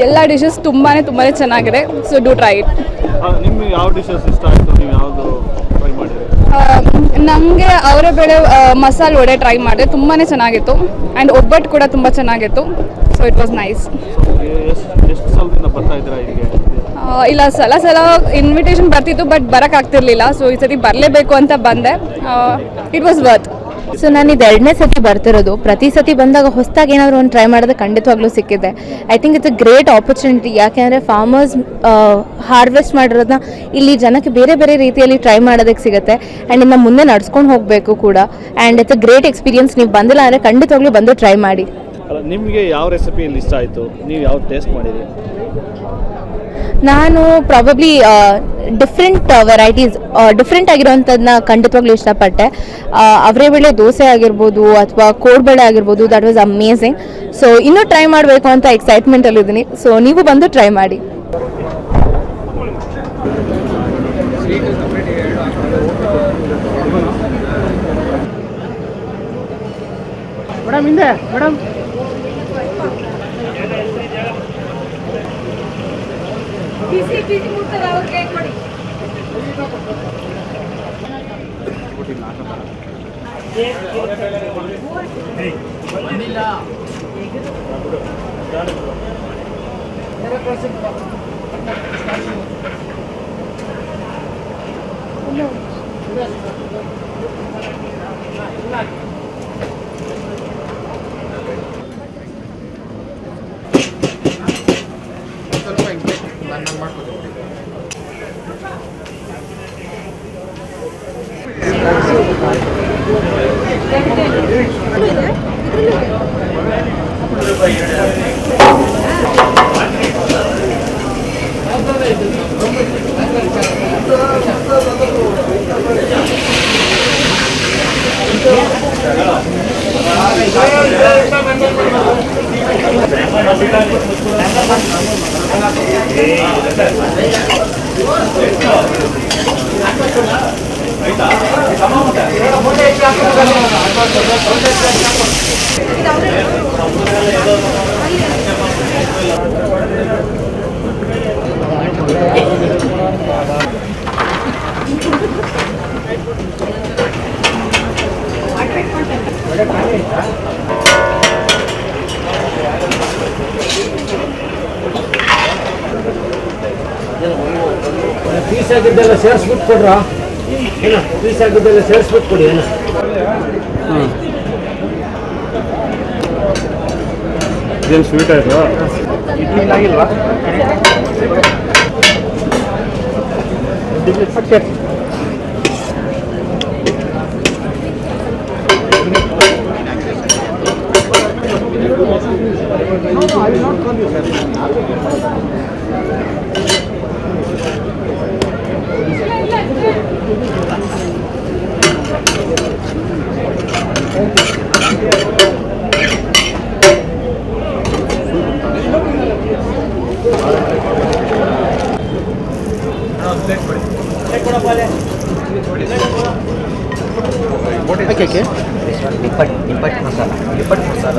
ಎಲ್ಲ ಡಿಶಸ್ ತುಂಬಾ ಚೆನ್ನಾಗಿದೆ. So do try it. ನಿಮಗೆ ಯಾವ ಡಿಶಸ್ ಇಷ್ಟ ಆಯಿತು? ನೀವು ಯಾವುದು ಟ್ರೈ ಮಾಡಿದ್ರಿ? ನನಗೆ ಅವರೇ ಬೇಳೆ ಮಸಾಲೆ ವಡೆ ಟ್ರೈ ಮಾಡಿದೆ, ತುಂಬಾ ಚೆನ್ನಾಗಿತ್ತು. ಆ್ಯಂಡ್ ಒಬ್ಬಟ್ಟು ಕೂಡ ತುಂಬ ಚೆನ್ನಾಗಿತ್ತು. So it was nice. ಎಷ್ಟು ಸಲದಿಂದ ಬರ್ತಾ ಇದ್ದೀರಾ ಇಲ್ಲಿಗೆ? ಇಲ್ಲ, ಸಲ ಇನ್ವಿಟೇಷನ್ ಬರ್ತಿತ್ತು, ಬಟ್ ಬರೋಕ್ಕಾಗ್ತಿರ್ಲಿಲ್ಲ. ಸೊ ಈ ಸತಿ ಬರಲೇಬೇಕು ಅಂತ ಬಂದೆ. It was worth. ಸೊ ನಾನು ಇದು 2ನೇ ಸತಿ ಬರ್ತಿರೋದು. ಪ್ರತಿ ಸತಿ ಬಂದಾಗ ಹೊಸದಾಗಿ ಏನಾದರೂ ಒಂದು ಟ್ರೈ ಮಾಡೋದು ಖಂಡಿತವಾಗ್ಲೂ ಸಿಕ್ಕಿದೆ. I think it's a great opportunity. ಯಾಕೆಂದರೆ ಫಾರ್ಮರ್ಸ್ ಹಾರ್ವೆಸ್ಟ್ ಮಾಡಿರೋದನ್ನ ಇಲ್ಲಿ ಜನಕ್ಕೆ ಬೇರೆ ಬೇರೆ ರೀತಿಯಲ್ಲಿ ಟ್ರೈ ಮಾಡೋದಕ್ಕೆ ಸಿಗುತ್ತೆ. ಆ್ಯಂಡ್ ಇನ್ನು ಮುಂದೆ ನಡ್ಸ್ಕೊಂಡು ಹೋಗಬೇಕು ಕೂಡ. And it's a great experience. ನೀವು ಬಂದಿಲ್ಲ ಅಂದರೆ ಖಂಡಿತವಾಗ್ಲೂ ಬಂದು ಟ್ರೈ ಮಾಡಿ. ನಿಮಗೆ ಯಾವ ರೆಸಿಪಿ ಇಲ್ಲಿ ಇಷ್ಟ ಆಯಿತು? ನೀವು ಯಾವ ಟೇಸ್ಟ್ ಮಾಡಿರಿ? ನಾನು ಪ್ರಾಬಬ್ಲಿ ಡಿಫ್ರೆಂಟ್ ವೆರೈಟೀಸ್, ಡಿಫ್ರೆಂಟ್ ಆಗಿರೋವಂಥದ್ದನ್ನ ಖಂಡಿತವಾಗ್ಲೂ ಇಷ್ಟಪಟ್ಟೆ. ಅವರೆಬೇಳೆ ದೋಸೆ ಆಗಿರ್ಬೋದು ಅಥವಾ ಕೋಡ್ಬೇಳೆ ಆಗಿರ್ಬೋದು, ದಟ್ ವಾಸ್ ಅಮೇಝಿಂಗ್. ಸೊ ಇನ್ನೂ ಟ್ರೈ ಮಾಡಬೇಕು ಅಂತ ಎಕ್ಸೈಟ್ಮೆಂಟಲ್ಲಿದ್ದೀನಿ. ಸೊ ನೀವು ಬಂದು ಟ್ರೈ ಮಾಡಿ. ಮೇಡಮ್ ಹಿಂದೆ ಮೇಡಮ್ ಪೀಸ್ ಆಗಿದ್ದೆಲ್ಲ ಸೇರಿಸ್ಬಿಟ್ಟು ಕೊಡ್ರ, ಏನು ಪೀಸ್ ಆಗಿದ್ದೆಲ್ಲ ಸೇರಿಸ್ಬಿಟ್ಟು ಕೊಡಿ. ಏನು ಇದೇನು ಸ್ವೀಟ್ ಆಯಿತು? ಇಡ್ಲಿ ಆಗಿಲ್ವಾ? Nippattu masala.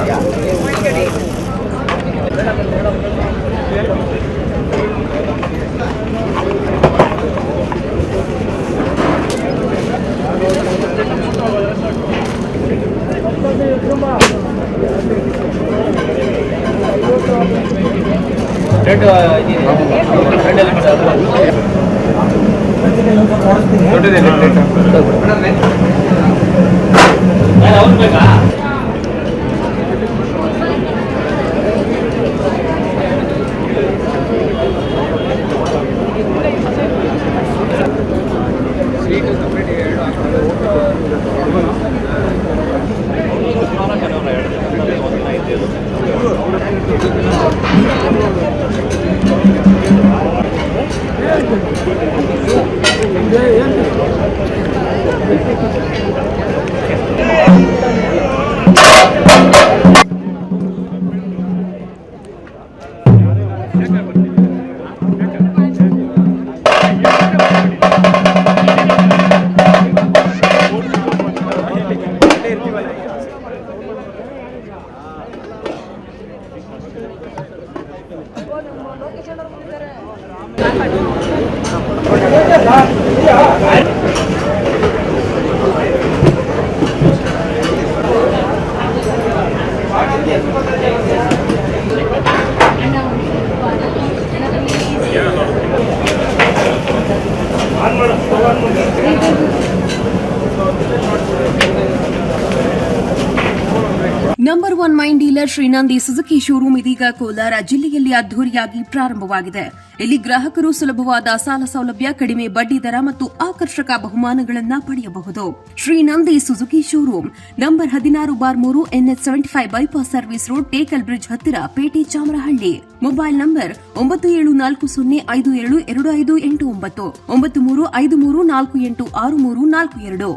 Number 1 main dealer Shreenandi Suzuki showroom ಇದೀಗ ಕೋಲಾರ ಜಿಲ್ಲೆಯಲ್ಲಿ ಅದ್ದೂರಿಯಾಗಿ ಪ್ರಾರಂಭವಾಗಿದೆ. ಇಲ್ಲಿ ಗ್ರಾಹಕರು ಸುಲಭವಾದ ಸಾಲ ಸೌಲಭ್ಯ, ಕಡಿಮೆ ಬಡ್ಡಿ ದರ ಮತ್ತು ಆಕರ್ಷಕ ಬಹುಮಾನಗಳನ್ನು ಪಡೆಯಬಹುದು. Shreenandi Suzuki showroom number 16/3 NH 75 bypass service road, Tekal bridge ಹತ್ತಿರ, ಪೇಟೆ, ಚಾಮರಹಳ್ಳಿ. Mobile number 9740525289 9353486342.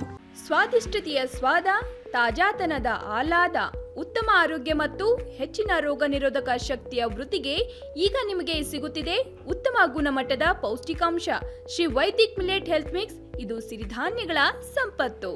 ಸ್ವಾದಿಷ್ಟತೆಯ ಸ್ವಾದ, ತಾಜಾತನದ ಆಹ್ಲಾದ, ಉತ್ತಮ ಆರೋಗ್ಯ ಮತ್ತು ಹೆಚ್ಚಿನ ರೋಗ ನಿರೋಧಕ ಶಕ್ತಿಯ ವೃದ್ಧಿಗೆ ಈಗ ನಿಮಗೆ ಸಿಗುತ್ತಿದೆ ಉತ್ತಮ ಗುಣಮಟ್ಟದ ಪೌಷ್ಟಿಕಾಂಶ Shri Vaidik millet health mix. ಇದು ಸಿರಿಧಾನ್ಯಗಳ ಸಂಪತ್ತು.